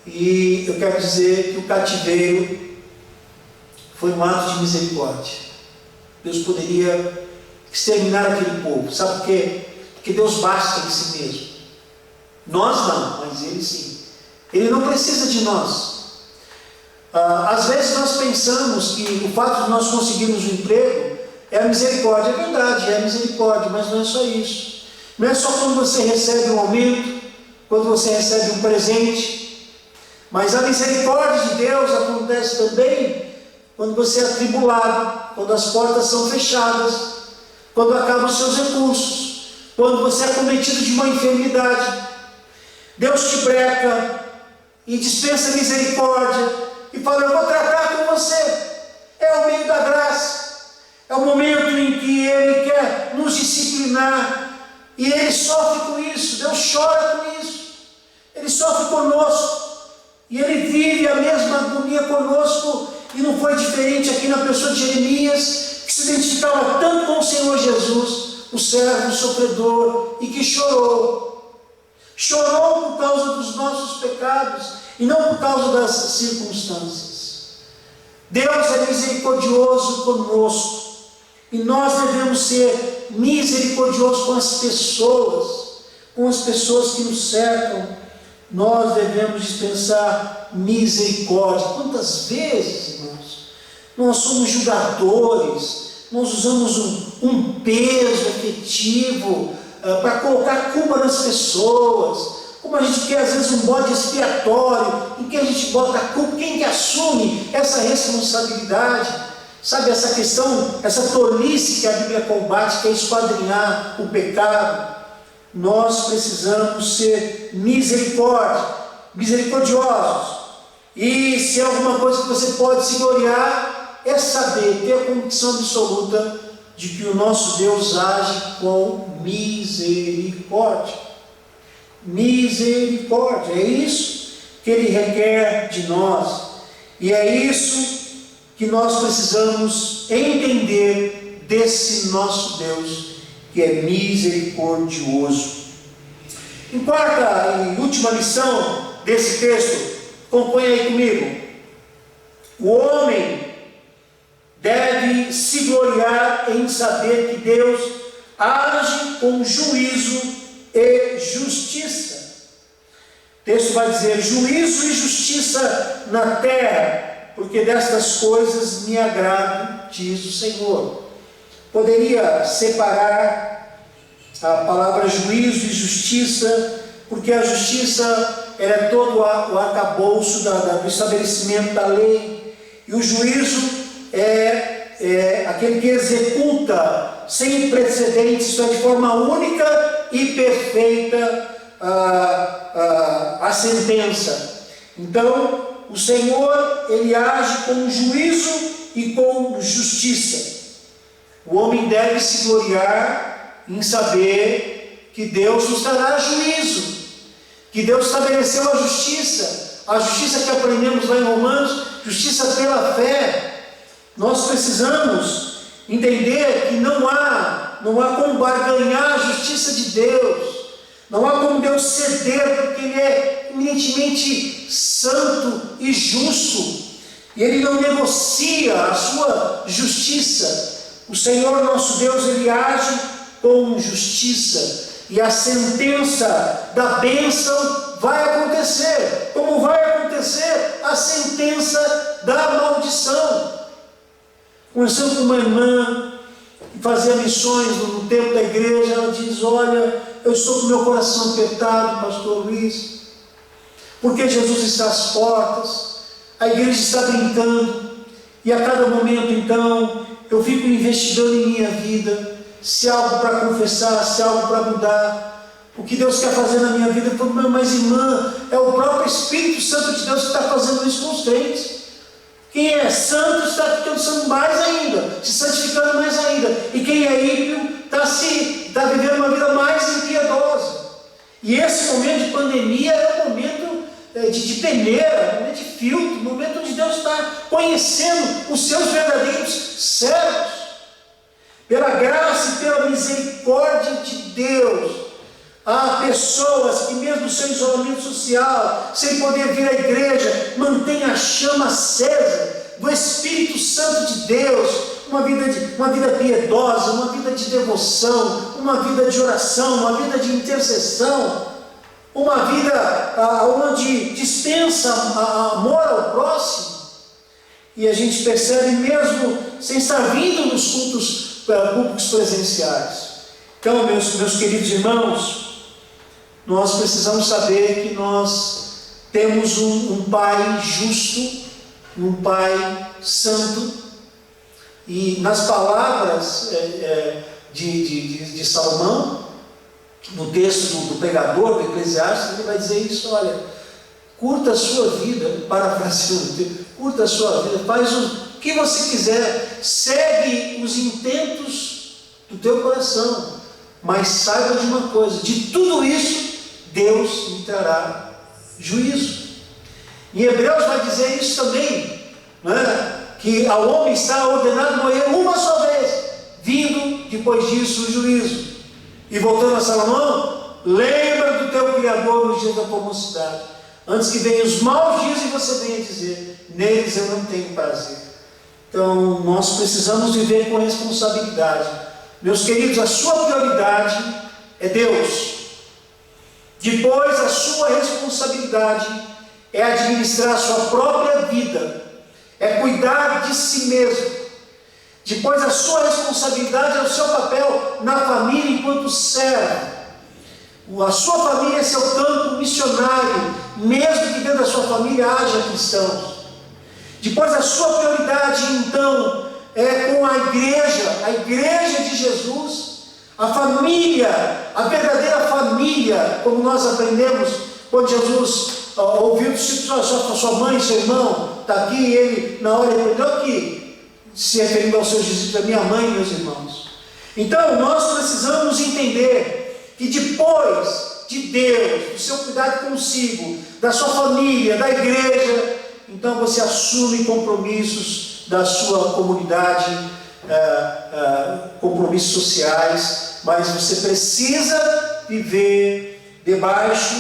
E eu quero dizer que o cativeiro foi um ato de misericórdia. Deus poderia exterminar aquele povo. Sabe por quê? Porque Deus basta em si mesmo. Nós não, mas Ele sim. Ele não precisa de nós. Às vezes nós pensamos que o fato de nós conseguirmos um emprego é a misericórdia. É verdade, é a misericórdia, mas não é só isso. Não é só quando você recebe um aumento, quando você recebe um presente, mas a misericórdia de Deus acontece também quando você é atribulado, quando as portas são fechadas, quando acabam os seus recursos, quando você é cometido de uma enfermidade. Deus te breca e dispensa misericórdia e fala: eu vou tratar com você. É o meio da graça, é o momento em que Ele quer nos disciplinar, e Ele sofre com isso. Deus chora com isso, Ele sofre conosco, e Ele vive a mesma agonia conosco. E não foi diferente aqui na pessoa de Jeremias, que se identificava tanto com o Senhor Jesus, o servo sofredor, e que chorou por causa dos nossos pecados e não por causa das circunstâncias. Deus é misericordioso conosco, e nós devemos ser misericordiosos com as pessoas que nos cercam. Nós devemos dispensar misericórdia. Quantas vezes, irmãos, nós somos julgadores, nós usamos um peso efetivo para colocar culpa nas pessoas, como a gente quer às vezes um bode expiatório, em que a gente bota a culpa. Quem que assume essa responsabilidade? Sabe, essa questão, essa tolice que a Bíblia combate, que é esquadrinhar o pecado. Nós precisamos ser misericordiosos, e se é alguma coisa que você pode se gloriar, é saber, ter a convicção absoluta de que o nosso Deus age com misericórdia. Misericórdia, é isso que Ele requer de nós, e é isso que nós precisamos entender desse nosso Deus, que é misericordioso. Em quarta e última lição desse texto, acompanha aí comigo: o homem deve se gloriar em saber que Deus age com juízo e justiça. O texto vai dizer: juízo e justiça na terra, porque destas coisas me agrado, diz o Senhor. Poderia separar a palavra juízo e justiça, porque a justiça era todo o arcabouço do estabelecimento da lei, e o juízo é aquele que executa sem precedentes, isso é, de forma única e perfeita, a sentença. Então, o Senhor, Ele age com juízo e com justiça. O homem deve se gloriar em saber que Deus nos trará juízo, que Deus estabeleceu a justiça que aprendemos lá em Romanos, justiça pela fé. Nós precisamos entender que não há como barganhar a justiça de Deus, não há como Deus ceder, porque Ele é eminentemente santo e justo, e Ele não negocia a sua justiça. O Senhor nosso Deus, Ele age com justiça, e a sentença da bênção vai acontecer, como vai acontecer a sentença da maldição. Conversando com uma irmã que fazia missões no tempo da igreja, ela diz: olha, eu estou com meu coração apertado, pastor Luiz, porque Jesus está às portas, a igreja está brincando, e a cada momento então eu fico investigando em minha vida, se há algo para confessar, se há algo para mudar, o que Deus quer fazer na minha vida. Eu falo: mas irmã, é o próprio Espírito Santo de Deus que está fazendo isso com os crentes. Quem é santo está ficando santo mais ainda, se santificando mais ainda, e quem é ímpio está vivendo uma vida mais impiedosa. E esse momento de pandemia é um momento de peneira, um momento de filtro, um momento onde Deus está conhecendo os seus verdadeiros servos. Pela graça e pela misericórdia de Deus, há pessoas que mesmo mesmo no seu isolamento social, sem poder vir à igreja, mantenha a chama acesa do Espírito Santo de Deus, uma vida piedosa, uma vida de devoção, uma vida de oração, uma vida de intercessão, uma vida onde dispensa amor ao próximo. E a gente percebe mesmo sem estar vindo nos cultos públicos presenciais. Então, meus queridos irmãos, nós precisamos saber que nós temos um Pai justo, um Pai santo, e nas palavras de Salomão, no texto do pregador, do Eclesiastes, ele vai dizer isso: olha, curta a sua vida, parafraseando, curta a sua vida, faz o que você quiser, segue os intentos do teu coração, mas saiba de uma coisa: de tudo isso, Deus lhe trará juízo. Em Hebreus vai dizer isso também, né? Que ao homem está ordenado morrer uma só vez, vindo depois disso o juízo. E voltando a Salomão, lembra do teu Criador nos dias da tua mocidade, antes que venham os maus dias e você venha dizer: neles eu não tenho prazer. Então nós precisamos viver com responsabilidade. Meus queridos, a sua prioridade é Deus. Depois, a sua responsabilidade é administrar a sua própria vida, é cuidar de si mesmo. Depois, a sua responsabilidade é o seu papel na família enquanto servo. A sua família é seu campo missionário, mesmo que dentro da sua família haja cristãos. Depois, a sua prioridade, então, é com a igreja de Jesus, a família, a verdadeira família, como nós aprendemos quando Jesus ouviu sua mãe, seu irmão, está aqui, e ele, na hora, ele falou aqui, se referindo aos seus discípulos, a minha mãe e meus irmãos. Então, nós precisamos entender que depois de Deus, do seu cuidado consigo, da sua família, da igreja, então você assume compromissos da sua comunidade, compromissos sociais, mas você precisa viver debaixo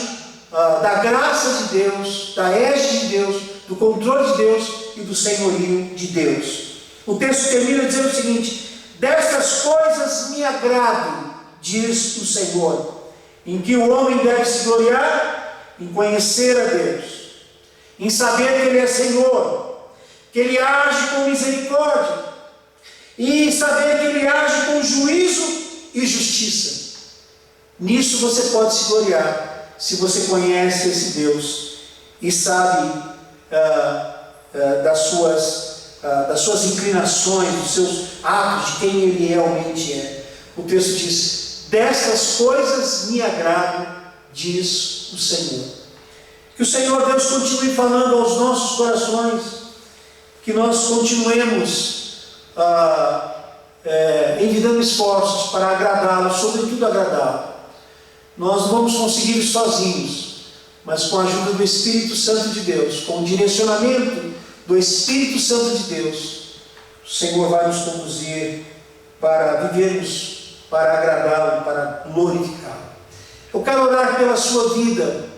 da graça de Deus, da égide de Deus, do controle de Deus e do senhorio de Deus. O texto termina dizendo o seguinte: destas coisas me agrado, diz o Senhor, em que o homem deve se gloriar, em conhecer a Deus, em saber que Ele é Senhor, que Ele age com misericórdia, e em saber que Ele age com juízo e justiça. Nisso você pode se gloriar, se você conhece esse Deus e sabe das suas inclinações, dos seus atos, de quem Ele realmente é. O texto diz: dessas coisas me agrado, diz o Senhor. Que o Senhor Deus continue falando aos nossos corações, que nós continuemos envidando esforços para agradá-lo, sobretudo agradá-lo. Nós não vamos conseguir isso sozinhos, mas com a ajuda do Espírito Santo de Deus, com o direcionamento do Espírito Santo de Deus, o Senhor vai nos conduzir para vivermos, para agradá-lo, para glorificá-lo. Eu quero orar pela sua vida,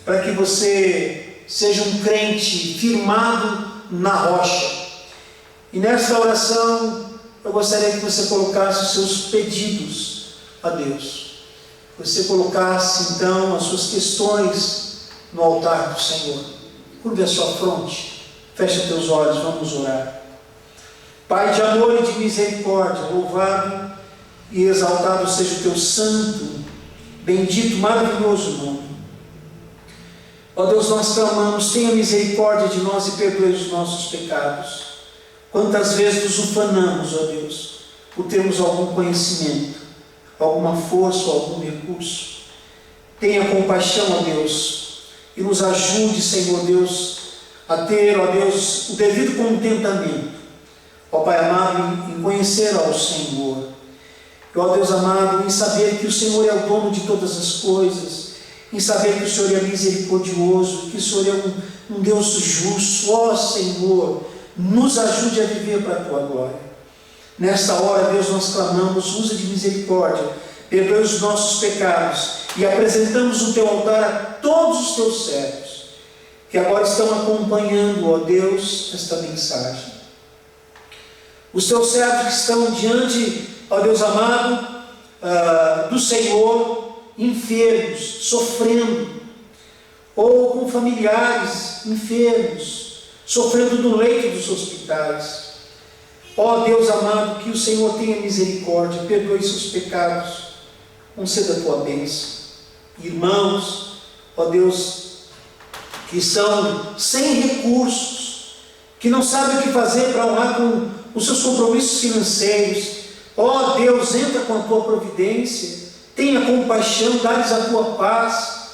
para que você seja um crente firmado na rocha. E nesta oração, eu gostaria que você colocasse os seus pedidos a Deus. Você colocasse então as suas questões no altar do Senhor. Curve a sua fronte, feche teus olhos, vamos orar. Pai de amor e de misericórdia, louvado e exaltado seja o teu santo, bendito, maravilhoso nome. Ó Deus, nós clamamos: tenha misericórdia de nós e perdoe os nossos pecados. Quantas vezes nos ufanamos, ó Deus, por termos algum conhecimento, alguma força, algum recurso. Tenha compaixão, ó Deus, e nos ajude, Senhor Deus, a ter, ó Deus, o devido contentamento, ó Pai amado, em conhecer ao Senhor. E, ó Deus amado, em saber que o Senhor é o dono de todas as coisas, em saber que o Senhor é misericordioso, que o Senhor é um Deus justo. Ó Senhor, nos ajude a viver para a Tua glória. Nesta hora, Deus, nós clamamos: usa de misericórdia perdoe os nossos pecados, e apresentamos no teu altar a todos os teus servos, que agora estão acompanhando, ó Deus, esta mensagem. Os teus servos que estão diante, ó Deus amado, do Senhor, enfermos, sofrendo, ou com familiares enfermos, sofrendo no leito dos hospitais. Ó Deus amado, que o Senhor tenha misericórdia, perdoe seus pecados, conceda a tua bênção. Irmãos, ó Deus, que estão sem recursos, que não sabem o que fazer para honrar com os seus compromissos financeiros, ó Deus, entra com a tua providência, tenha compaixão, dá-lhes a tua paz,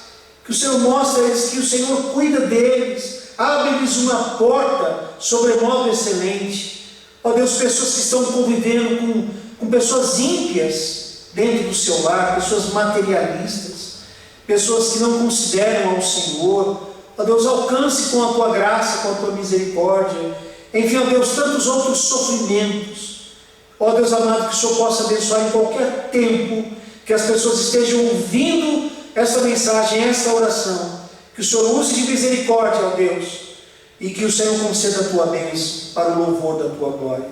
que o Senhor mostre a eles que o Senhor cuida deles, abre-lhes uma porta sobremodo excelente. Ó Deus, pessoas que estão convivendo com pessoas ímpias dentro do seu lar, pessoas materialistas, pessoas que não consideram ao Senhor, ó Deus, alcance com a tua graça, com a tua misericórdia, enfim, ó Deus, tantos outros sofrimentos, ó Deus amado, que o Senhor possa abençoar em qualquer tempo, que as pessoas estejam ouvindo essa mensagem, essa oração, que o Senhor use de misericórdia, ó Deus, e que o Senhor conceda a tua bênção para o louvor da tua glória.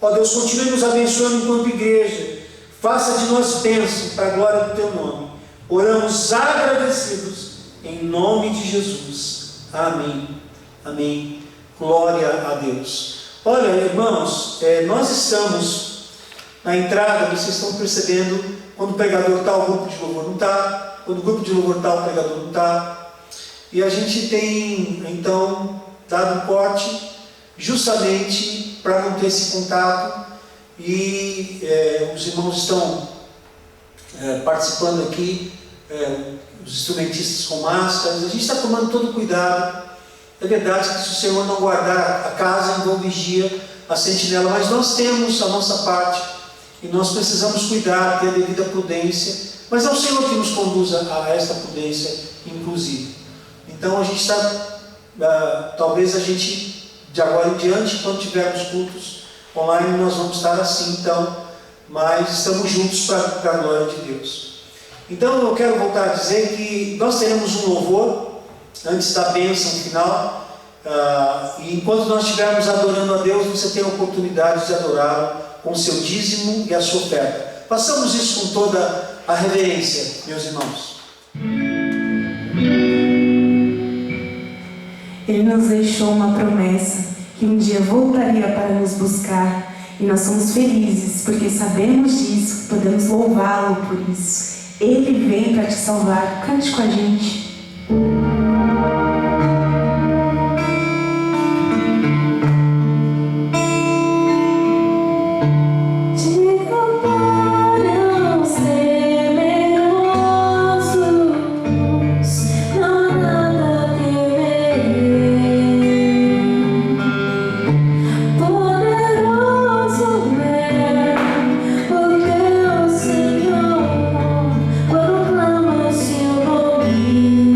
Ó Deus, continue nos abençoando enquanto igreja, faça de nós bênção para a glória do teu nome. Oramos agradecidos em nome de Jesus. Amém. Amém. Glória a Deus. Olha, irmãos, nós estamos na entrada, vocês estão percebendo, quando o pregador está, o grupo de louvor não está, quando o grupo de louvor está, o pregador não está, e a gente tem, então, dado um corte, justamente para não ter esse contato, e os irmãos estão participando aqui, os instrumentistas com máscaras, a gente está tomando todo cuidado. É verdade que se o Senhor não guardar a casa, então vigia a sentinela, mas nós temos a nossa parte, e nós precisamos cuidar, ter a devida prudência, mas é o Senhor que nos conduz a esta prudência, inclusive. Então a gente está, talvez a gente, de agora em diante, quando tivermos cultos online, nós vamos estar assim, então, mas estamos juntos para a glória de Deus. Então eu quero voltar a dizer que nós teremos um louvor, antes da bênção final, e enquanto nós estivermos adorando a Deus, você tem a oportunidade de adorá-lo com o seu dízimo e a sua oferta. Façamos isso com toda a reverência, meus irmãos. Ele nos deixou uma promessa, que um dia voltaria para nos buscar, e nós somos felizes, porque sabemos disso, podemos louvá-lo por isso. Ele vem para te salvar. Cante com a gente. Quando clama seu nome,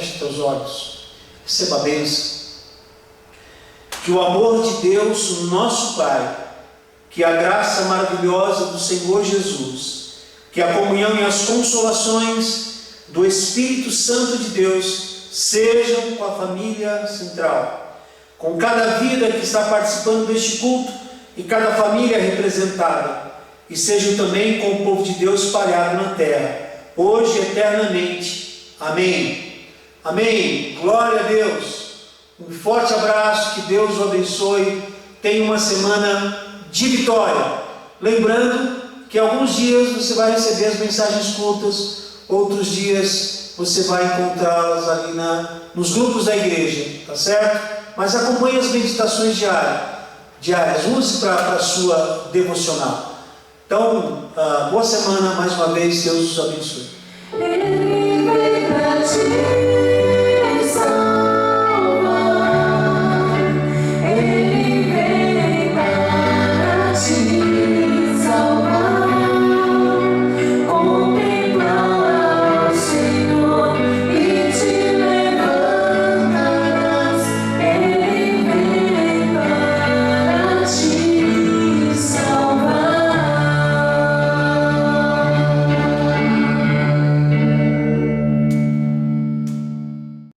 Feche teus olhos. Receba a bênção. Que o amor de Deus, o nosso Pai, que a graça maravilhosa do Senhor Jesus, que a comunhão e as consolações do Espírito Santo de Deus sejam com a família central, com cada vida que está participando deste culto e cada família representada, e sejam também com o povo de Deus espalhado na terra, hoje e eternamente. Amém. Amém. Glória a Deus. Um forte abraço, que Deus o abençoe. Tenha uma semana de vitória. Lembrando que alguns dias você vai receber as mensagens curtas, outros dias você vai encontrá-las ali nos grupos da igreja, tá certo? Mas acompanhe as meditações diárias, use para a sua devocional. Então, boa semana mais uma vez, Deus os abençoe.